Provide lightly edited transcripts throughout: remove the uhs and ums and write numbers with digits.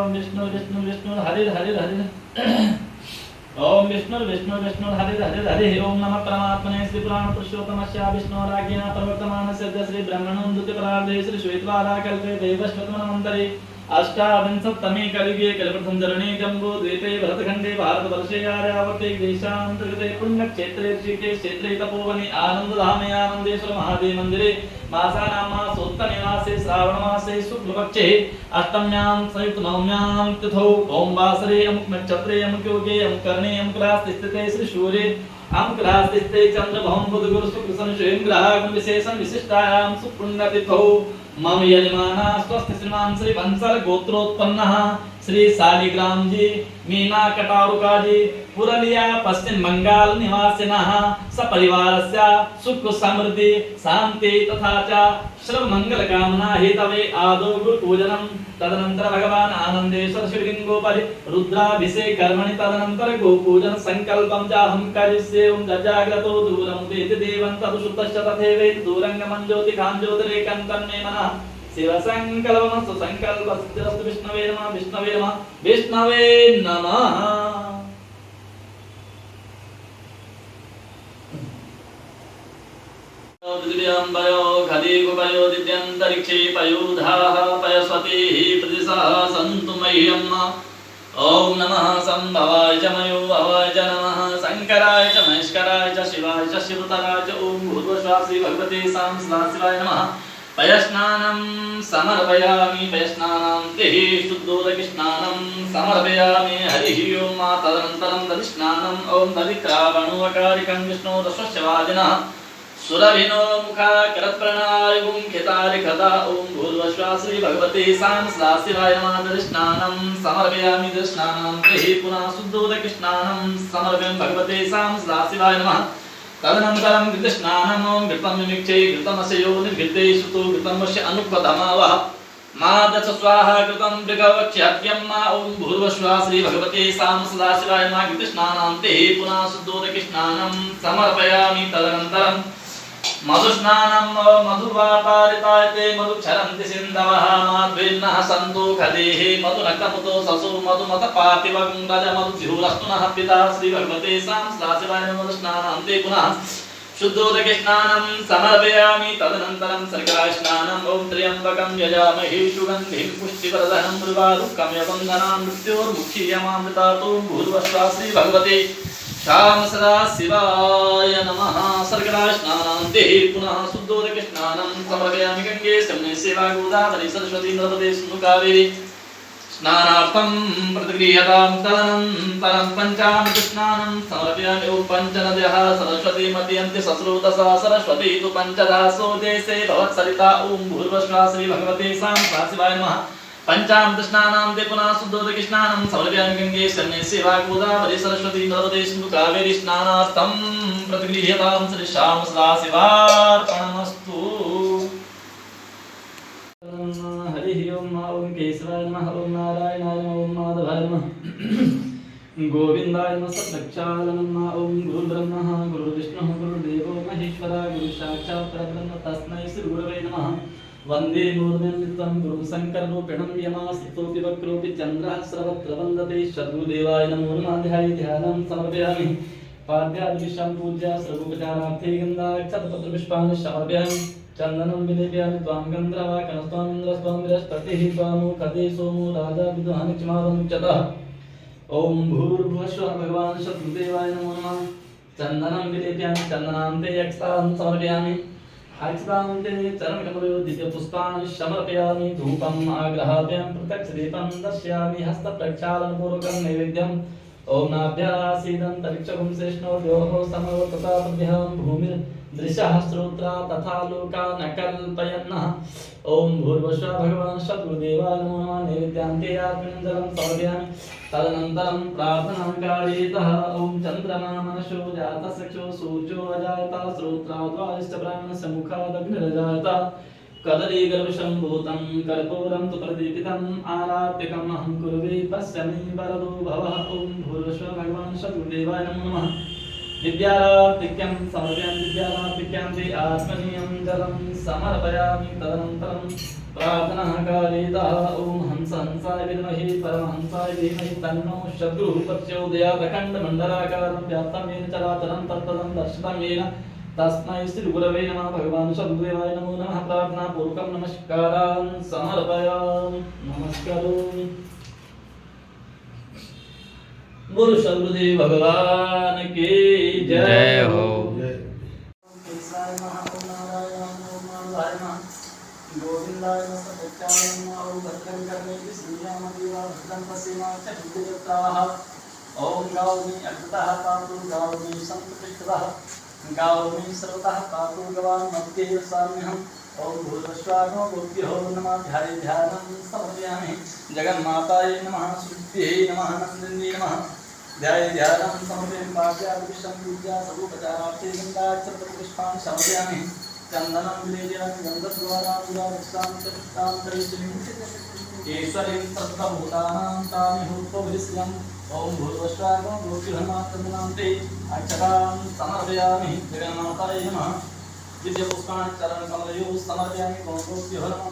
ओम विष्णु विष्णु विष्णु हरे हरे हरे ओम विष्णु विष्णु विष्णु हरे हरे हरे ओम नमः परमात्मने श्री पुराण पुरुषोत्तमस्य विष्णोराज्ञा प्रवर्तमानस्य श्री ब्रह्मणो द्वितीयपरार्धे श्री श्वेतवारा कल्पे देवश्वतमन्वन्तरे अष्टाविंशत्तमे कलियुगे कलिप्रथम चरणे जम्बूद्वीपे भरतखण्डे भारतवर्षे आर्यावर्ते देशान्तर्गते पुण्यक्षेत्रे ऋषिकेश क्षेत्रे तपोवने आनन्दधामे आनन्देश्वर महादेव मन्दिरे मासानां मासोत्तरनिवासे श्रावणमासे शुक्लपक्षे अष्टम्यां संयुक्तनवम्यां तिथौ ओम वासरे अमुक नक्षत्रे अमुक योगे अमुक कर्णे अमुक रास्ते स्थिते श्री सूर्ये अमुक रास्ते स्थिते चंद्र भौम बुध गुरु शुक्र शनि स्वयं ग्रह विशेषण विशिष्टायां सुपुण्यतिथौ मम यजमाना स्वस्थ श्रीमान श्री बंसल गोत्रोत्पन्नः श्री शालिग्राम जी मीना कटारुका जी पुरलिया पश्चिम बंगाल निवासिनः सपरिवारस्य सुख समृद्धि शांति तथा च सर्व मंगल कामना हेतवे आदौ गुरु पूजनम तदनंतर भगवान आनंदेश्वर शिवलिंगोपरि रुद्राभिषेक कर्मणि तदनंतर गो पूजन संकल्पं च हम करिष्ये ओम जाग्रतो दूरं वेद देवं तदुषुतश्च तथैवेति दूरं मंजोति कांजोतिरेकं मे मनः शिव संकल्पमस्तु संकल्पस्तु विष्णवे नमः विष्णवे नमः विष्णवे नमः दिव्यांबयो घदीगुपयो दिव्यन्तरिक्षे पयोधाः पयस्वतीः प्रतिशः सन्तु मह्यम् ओम नमः संभवाय च मयो भवाय च नमः शंकराय च महेश्वराय च शिवाय च शिवतराय च ओम भूर्भुवः श्री भगवते सांसदाशिवाय नमः पयस्नानं समर्पयामि पयस्नानान्ते शुद्धोदकस्नानं समर्पयामि हरिः ओम तदनन्तरं दधिस्नानं ओम दधिक्रावणोऽकारिकं विष्णोरश्वस्यवादिनः सुरभिनो मुखा करत्प्रणायुं खितारिखता ओम भूर्भुवः श्री भगवते सांसदाशिवाय नमः दधिस्नानं समर्पयामि दधिस्नानान्ते पुनः शुद्धोदकस्नानं समर्पयामि भगवते सांसदाशिवाय नमः तदनन्तरं घृतस्नानं ओम घृतं मिमिक्षे घृतमस्य योनिर्घृते सुतो घृतमस्य अनुपदमावः मादच स्वाहा कृतं मृगवक्ष्यद्यं मा ओम भूर्भुवः श्री भगवते सांसदाशिवाय नमः घृतस्नानान्ते पुनः शुद्धोदकस्नानं समर्पयामि तदनन्तरं मधुस्नानं मधुवातारितायते मधुक्षरन्ति सिन्धवः माध्वेन्नः सन्तु खदेः मधुनक्तमुतो ससु मधुमतपातिवं रजमधुद्युरस्तुनः पिता श्री भगवते सांसदाशिवाय नमः मधुस्नानान्ते पुनः शुद्धोदकस्नानं समर्पयामि तदनन्तरं शर्करास्नानं ओम त्र्यम्बकं यजामहे सुगन्धिं पुष्टिवर्धनं मृगारुक्कं यवन्दनां मृत्योर्मुक्षीयमामृतातो भूर्भुवः श्री भगवते श्याम सदा शिवाय नमः शर्करास्नानान्ते पुनः शुद्धोदकस्नानं समर्पयामि गंगे यमुने सेवा गोदावरी सरस्वती नर्मदे सिन्धु कावेरी स्नानार्थं प्रतिगृह्यतां तदनन्तरं पञ्चामृतस्नानं समर्पयामि ओम पञ्चनद्यः सरस्वती मदीयन्ति सस्रोतसा सरस्वती तु पञ्चदासो देशे भवत्सरिता ओम भूर्भुवः श्री भगवते सांसदाशिवाय नमः पंचामृतस्नानान्ते पुनः शुद्धोदकस्नानं समर्पयामि गंगे यमुने सेवा गोदावरी सरस्वती नर्मदे सिन्धु कावेरी स्नानार्थं प्रतिगृह्यतां श्री श्याम सदा शिवार्पणमस्तु हरिः ओम ओम केशवाय नमः ओम नारायणाय नमः ओम माधवाय नमः गोविन्दाय नमः सत्लक्षाय नमः ओम गुरुर्ब्रह्मा गुरुर्विष्णुः गुरुर्देवो महेश्वरः गुरुसाक्षात् परब्रह्म तस्मै श्री गुरवे नमः वंदे मूर्धन्यं गुरुं शङ्कररूपिणं यमास्तुति वक्रोऽपि चन्द्रः सर्वत्र वन्दते शत्रुदेवाय नमो नमः ध्यानं समर्पयामि पाद्यादिविषं पूज्य सर्वोपचारार्थे गन्धाक्षतपत्रपुष्पाणि समर्पयामि चन्दनं विलेपयामि त्वां गन्धर्वाकनस्त्वां इन्द्रस्त्वां बृहस्पतिः त्वामुखदे सोमो राजा विद्वान्क्षमादमुच्यतः ओम भूर्भुवः भगवान् शत्रुदेवाय नमो नमः चन्दनं विलेपयामि चन्दनान्ते यक्षतां समर्पयामि अक्षतान्ते चरणकमलो दिव्यपुष्पाणि समर्पयामि धूपम् आग्रहाभ्यां प्रत्यक्षदीपं दर्शयामि हस्तप्रक्षालनपूर्वकं नैवेद्यम् ओम नाभ्यासीदन्तरिक्षगुं श्रेष्ठोद्योः समवर्तताभ्यां भूमिर्दृशः श्रोत्रा तथा लोका न कल्पयन्नः ओम भूर्भुवः भगवान् शत्रुदेवाय नमो नमः नैवेद्यान्ते आत्मनिर्जलं समर्पयामि तदनन्तरं प्रार्थनां कारयेतः ओम चन्द्रमा मनसो जातचक्षुः सूर्यो अजायत श्रोत्राद्वारिश्च ब्राह्मणस्य मुखादग्निरजायत कदलीगर्भसम्भूतं कर्पूरं तु प्रदीपितम् आरात्यकम् अहं कुर्वे पश्यमि वरदो भवः ओम भूर्भुवः भगवान् शत्रुदेवाय नमो नमः दिव्यारार्तिक्यं समर्पयामि दिव्यारार्तिक्यान्ते आत्मनीयं जलं समर्पयामि तदनन्तरं प्रार्थना कारितः ओम हंस हंसाय विद्महे परमहंसाय धीमहि तन्नो शत्रुः प्रचोदयात् अखण्डमण्डलाकारं व्याप्तं येन चराचरं तत्पदं दर्शितं येन तस्मै श्री गुरवे नमः भगवान् सद्गुरुदेवाय नमो नमः प्रार्थना पूर्वकं नमस्कारान् समर्पयामि नमस्कारोमि गुरु सद्गुरुदेव भगवान की जय हो गोविंदाय नमः भद्रं कर्णेति श्रीयामदेवा भद्रं पश्येमा च हितयत्राः ओम गावमी अग्रतः पातु गावमी संप्रतिष्ठतः गावमी सर्वतः पातु गवान् मध्ये साम्यहम् ओम भूर्भुवस्वाहो गोप्यो नमः ध्यानं समर्पयामि जगन्मातायै नमः शुद्ध्यै नमः नन्दिन्यै नमः ध्यानं समर्पयामि पाद्याभिषं पूजा सर्वोपचारार्थे गङ्गाक्षरपुष्पान् समर्पयामि चंदनं विलेजनं गन्धद्वारां ईश्वरीं सर्वभूतानां तामिहूत्वभिस्यम् ओम भूर्भुवस्वाहो गोप्यहमात्रमुनान्ते अक्षरां समर्पयामि जगन्मातायै नमः विद्यपुष्पाणि चरणकमलयोः समर्पयामि गोप्यो नमः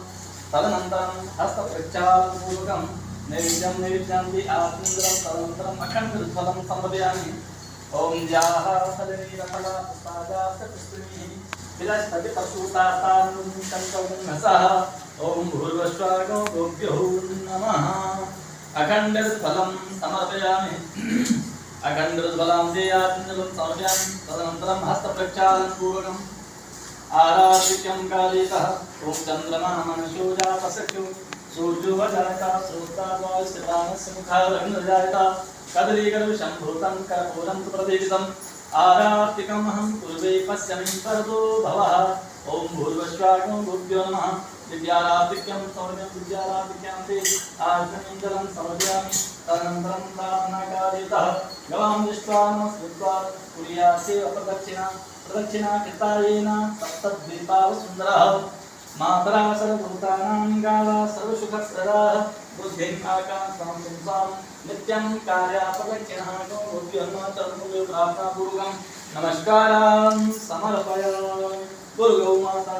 तदनन्तरं हस्तप्रक्षालनपूर्वकं नैवेद्यं आत्मन्द्रं तदनन्तरम् अखण्डफलं समर्पयामि ओम ज्याः फलनीरफला पुष्पाजास्तपुष्पिणीः विलसति पशुतातानुं कल्पवन्नसः ओम भूर्भुवस्वाहो गोप्यो नमः अखण्डफलं समर्पयामि अखण्डफलं देयात्मन्द्रं समर्पयामि तदनन्तरं हस्तप्रक्षालनपूर्वकम् आराधिक्यं कालितः ओम चंद्रमा मनसो जातसख्यो सूर्यो वजाता श्रोत्रावास्यतानस्य मुखारग्नजायता कदलीकरुषं भूतं कर्पूरं तु प्रदीपितम् आराधिकमहं पूर्वे पश्यमि परतो भवः ओम भूर्भुवस्वाहो गोप्यो नमः विद्याराधिक्यं समर्पयामि विद्याराधिक्यं ते आर्घ्यमण्डलं समर्पयामि तदनन्तरं प्रार्थनाकारितः गवां दृष्ट्वा नमस्कृत्वा कुर्यासेव प्रदक्षिणा कृतायेन सप्तद्वीपावसुन्दरः मातरा सर्वभूतानां गावा सर्वसुखप्रदाः बुद्धिम् आकाशां पुंसां नित्यं कार्यापदक्षिणः गोप्यो नमः चरणो प्रार्थनापूर्वकं नमस्कारान् समर्पयामि गुरुगौ माता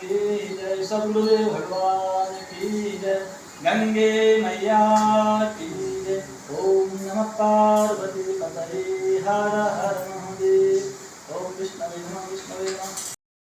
की जय सद्गुरुदेव भगवान की जय गंगे मैया की जय ओम नमः पार्वती पतये हर हर महादेव ओम विष्णवे नमः